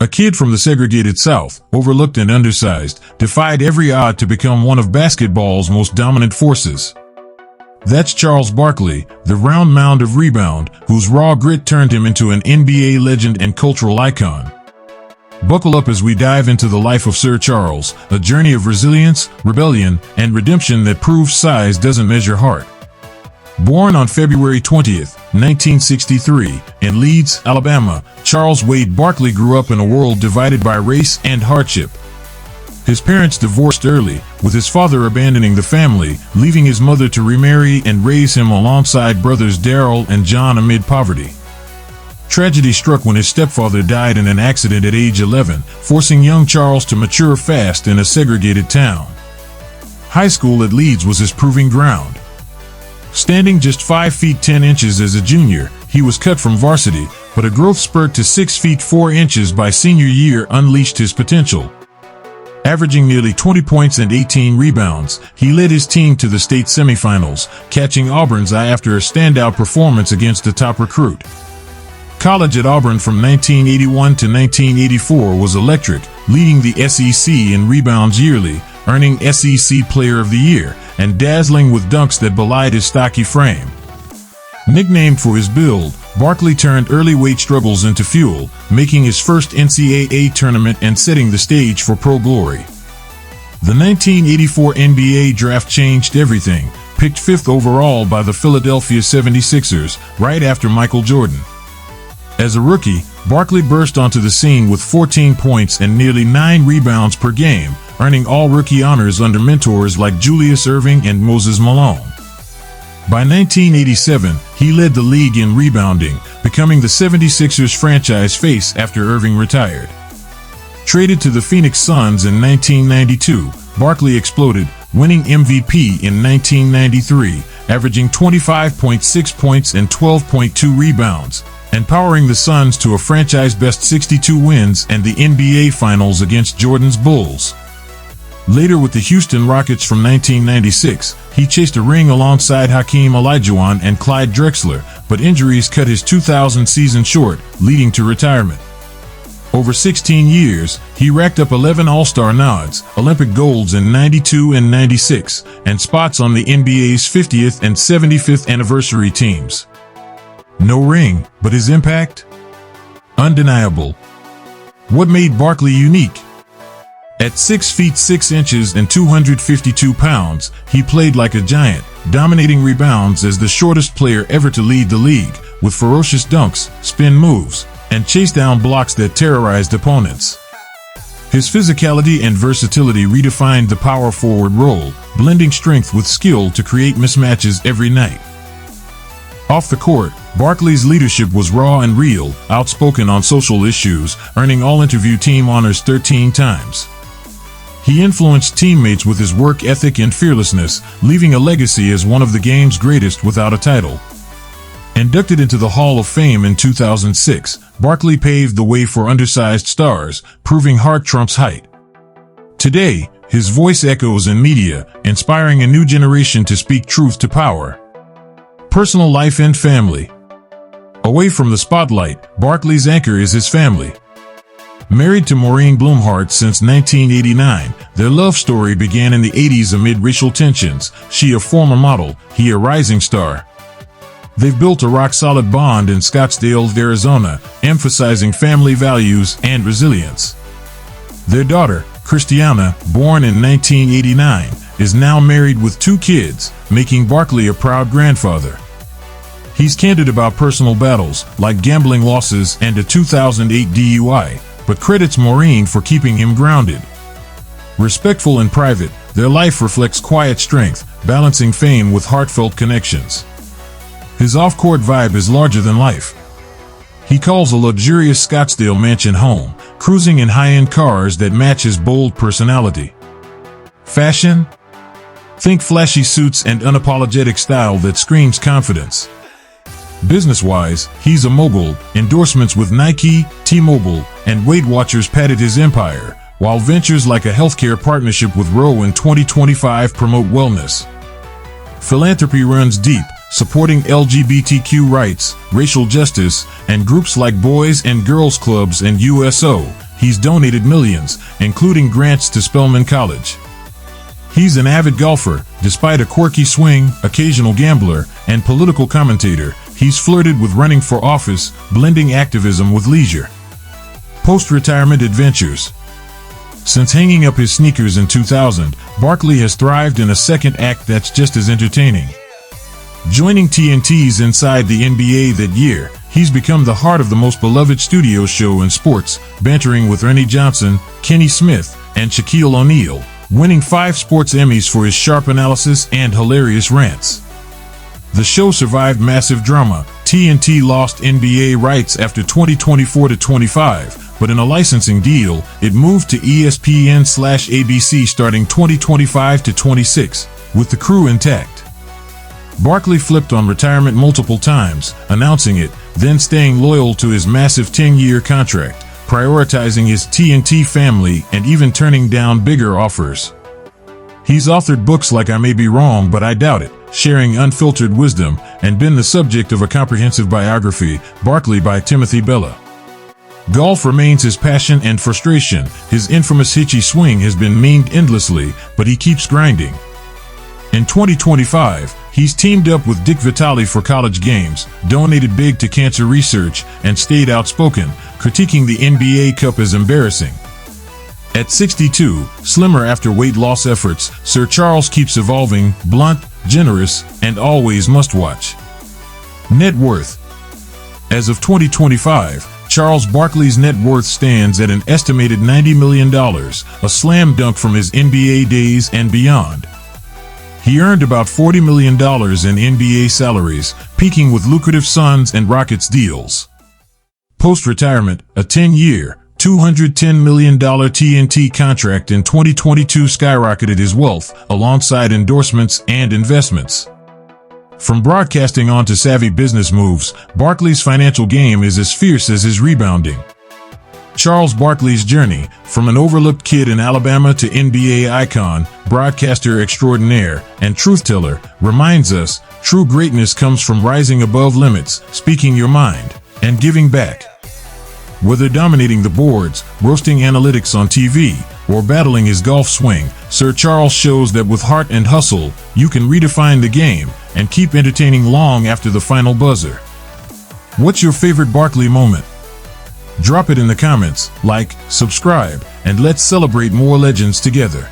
A kid from the segregated South, overlooked and undersized, defied every odd to become one of basketball's most dominant forces. That's Charles Barkley, the round mound of rebound, whose raw grit turned him into an NBA legend and cultural icon. Buckle up as we dive into the life of Sir Charles, a journey of resilience, rebellion, and redemption that proves size doesn't measure heart. Born on February 20, 1963, in Leeds, Alabama, Charles Wade Barkley grew up in a world divided by race and hardship. His parents divorced early, with his father abandoning the family, leaving his mother to remarry and raise him alongside brothers Daryl and John amid poverty. Tragedy struck when his stepfather died in an accident at age 11, forcing young Charles to mature fast in a segregated town. High school at Leeds was his proving ground. Standing just 5 feet 10 inches as a junior, he was cut from varsity, but a growth spurt to 6 feet 4 inches by senior year unleashed his potential. Averaging nearly 20 points and 18 rebounds, he led his team to the state semifinals, catching Auburn's eye after a standout performance against a top recruit. College at Auburn from 1981 to 1984 was electric, leading the SEC in rebounds yearly, earning SEC Player of the Year, and dazzling with dunks that belied his stocky frame. Nicknamed for his build, Barkley turned early weight struggles into fuel, making his first NCAA tournament and setting the stage for pro glory. The 1984 NBA draft changed everything, picked 5th overall by the Philadelphia 76ers, right after Michael Jordan. As a rookie, Barkley burst onto the scene with 14 points and nearly 9 rebounds per game, earning all-rookie honors under mentors like Julius Erving and Moses Malone. By 1987, he led the league in rebounding, becoming the 76ers franchise face after Erving retired. Traded to the Phoenix Suns in 1992, Barkley exploded, winning MVP in 1993, averaging 25.6 points and 12.2 rebounds, and powering the Suns to a franchise-best 62 wins and the NBA Finals against Jordan's Bulls. Later with the Houston Rockets from 1996, he chased a ring alongside Hakeem Olajuwon and Clyde Drexler, but injuries cut his 2000 season short, leading to retirement. Over 16 years, he racked up 11 All-Star nods, Olympic golds in 92 and 96, and spots on the NBA's 50th and 75th anniversary teams. No ring, but his impact? Undeniable. What made Barkley unique? At 6 feet 6 inches and 252 pounds, he played like a giant, dominating rebounds as the shortest player ever to lead the league, with ferocious dunks, spin moves, and chase-down blocks that terrorized opponents. His physicality and versatility redefined the power forward role, blending strength with skill to create mismatches every night. Off the court, Barkley's leadership was raw and real, outspoken on social issues, earning all-interview team honors 13 times. He influenced teammates with his work ethic and fearlessness, leaving a legacy as one of the game's greatest without a title. Inducted into the Hall of Fame in 2006, Barkley paved the way for undersized stars, proving heart trumps height. Today, his voice echoes in media, inspiring a new generation to speak truth to power. Personal life and family. Away from the spotlight, Barkley's anchor is his family. Married to Maureen Blumhardt since 1989, their love story began in the 80s amid racial tensions, she a former model, he a rising star. They've built a rock-solid bond in Scottsdale, Arizona, emphasizing family values and resilience. Their daughter, Christiana, born in 1989, is now married with 2 kids, making Barkley a proud grandfather. He's candid about personal battles, like gambling losses and a 2008 DUI, but credits Maureen for keeping him grounded. Respectful in private, their life reflects quiet strength, balancing fame with heartfelt connections. His off-court vibe is larger than life. He calls a luxurious Scottsdale mansion home, cruising in high-end cars that match his bold personality. Fashion? Think flashy suits and unapologetic style that screams confidence. Business-wise, he's a mogul, endorsements with Nike, T-Mobile, and Weight Watchers padded his empire, while ventures like a healthcare partnership with Roe in 2025 promote wellness. Philanthropy runs deep, supporting LGBTQ rights, racial justice, and groups like Boys and Girls Clubs and USO. he's donated millions, including grants to Spelman College. He's an avid golfer. Despite a quirky swing, occasional gambler, and political commentator, he's flirted with running for office, blending activism with leisure. Post-retirement adventures. Since hanging up his sneakers in 2000, Barkley has thrived in a second act that's just as entertaining. Joining TNT's Inside the NBA that year, he's become the heart of the most beloved studio show in sports, bantering with Ernie Johnson, Kenny Smith, and Shaquille O'Neal, winning 5 sports Emmys for his sharp analysis and hilarious rants. The show survived massive drama. TNT lost NBA rights after 2024-25, but in a licensing deal, it moved to ESPN/ABC starting 2025-26, with the crew intact. Barkley flipped on retirement multiple times, announcing it, then staying loyal to his massive 10-year contract, prioritizing his TNT family and even turning down bigger offers. He's authored books like I May Be Wrong But I Doubt It, sharing unfiltered wisdom, and been the subject of a comprehensive biography, Barkley by Timothy Bella. Golf remains his passion and frustration. His infamous hitchy swing has been memed endlessly, but he keeps grinding. In 2025, he's teamed up with Dick Vitale for college games, donated big to cancer research, and stayed outspoken, critiquing the NBA Cup as embarrassing. At 62, slimmer after weight loss efforts, Sir Charles keeps evolving, blunt, generous, and always must-watch. Net worth. As of 2025, Charles Barkley's net worth stands at an estimated $90 million, a slam dunk from his NBA days and beyond. He earned about $40 million in NBA salaries, peaking with lucrative Suns and Rockets deals. Post-retirement, a 10-year, $210 million TNT contract in 2022 skyrocketed his wealth, alongside endorsements and investments. From broadcasting on to savvy business moves, Barkley's financial game is as fierce as his rebounding. Charles Barkley's journey, from an overlooked kid in Alabama to NBA icon, broadcaster extraordinaire, and truth-teller, reminds us, true greatness comes from rising above limits, speaking your mind, and giving back. Whether dominating the boards, roasting analytics on TV, or battling his golf swing, Sir Charles shows that with heart and hustle, you can redefine the game and keep entertaining long after the final buzzer. What's your favorite Barkley moment? Drop it in the comments, like, subscribe, and let's celebrate more legends together.